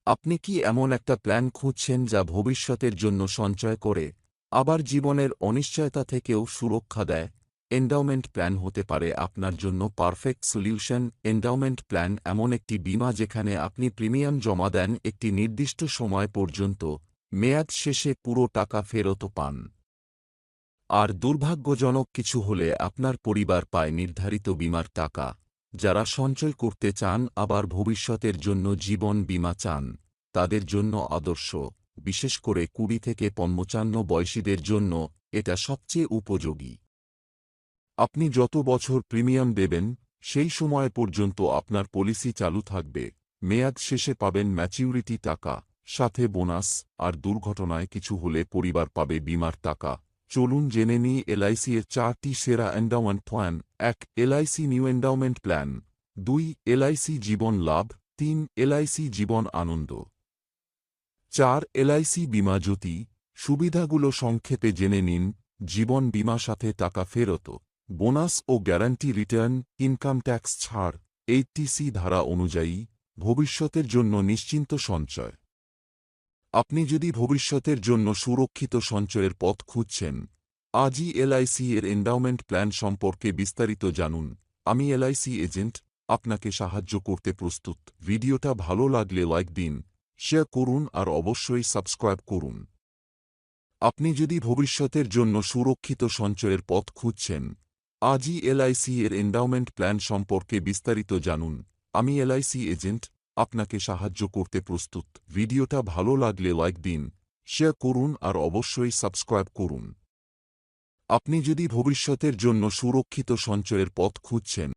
আপনি কি এমন একটা প্ল্যান খুঁজছেন যা ভবিষ্যতের জন্য সঞ্চয় করে আবার জীবনের অনিশ্চয়তা থেকেও সুরক্ষা দেয়? এন্ডাওমেন্ট প্ল্যান হতে পারে আপনার জন্য পারফেক্ট সলিউশন। এন্ডাওমেন্ট প্ল্যান এমন একটি বীমা যেখানে আপনি প্রিমিয়াম জমা দেন একটি নির্দিষ্ট সময় পর্যন্ত, মেয়াদ শেষে পুরো টাকা ফেরত পান। আর দুর্ভাগ্যজনক কিছু হলে আপনার পরিবার পায় নির্ধারিত বীমার টাকা। যারা সঞ্চয় করতে চান আবার ভবিষ্যতের জন্য জীবন বীমা চান, তাদের জন্য আদর্শ। বিশেষ করে ২০ থেকে ৫৫ বয়সীদের জন্য এটা সবচেয়ে উপযোগী। আপনি যত বছর প্রিমিয়াম দেবেন, সেই সময় পর্যন্ত আপনার পলিসি চালু থাকবে। মেয়াদ শেষে পাবেন ম্যাচিউরিটি টাকা, সাথে বোনাস, আর দুর্ঘটনায় কিছু হলে পরিবার পাবে বীমার টাকা। চলুন জেনে নিই এলআইসি এর ৪টি সেরা endowment plan. ১. LIC new endowment plan. ২. LIC Jeevan Labh. ৩. LIC Jeevan Anand. ৪. LIC Bima Jyoti. সুবিধাগুলো সংক্ষেপে জেনে নিন। জীবন বীমা, সাথে টাকা ফেরত, বোনাস ও গ্যারান্টি রিটার্ন, ইনকাম ট্যাক্স ছাড়, ৮টি ধারা অনুযায়ী, ভবিষ্যতের জন্য নিশ্চিন্ত সঞ্চয়। আপনি যদি ভবিষ্যতের জন্য সুরক্ষিত সঞ্চয়ের পথ খুঁজছেন, আজই এলআইসি এর এন্ডাওমেন্ট প্ল্যান সম্পর্কে বিস্তারিত জানুন। আমি এলআইসি এজেন্ট, আপনাকে সাহায্য করতে প্রস্তুত। ভিডিওটা ভালো লাগলে লাইক দিন, শেয়ার করুন আর অবশ্যই সাবস্ক্রাইব করুন। আপনি যদি ভবিষ্যতের জন্য সুরক্ষিত সঞ্চয়ের পথ খুঁজছেন, আজই এলআইসি এর এন্ডাওমেন্ট প্ল্যান সম্পর্কে বিস্তারিত জানুন। আমি এলআইসি এজেন্ট, আপনাকে সাহায্য করতে প্রস্তুত। ভিডিওটা ভালো লাগলে লাইক দিন, শেয়ার করুন আর অবশ্যই সাবস্ক্রাইব করুন। আপনি যদি ভবিষ্যতের জন্য সুরক্ষিত সঞ্চয়ের পথ খুঁজছেন,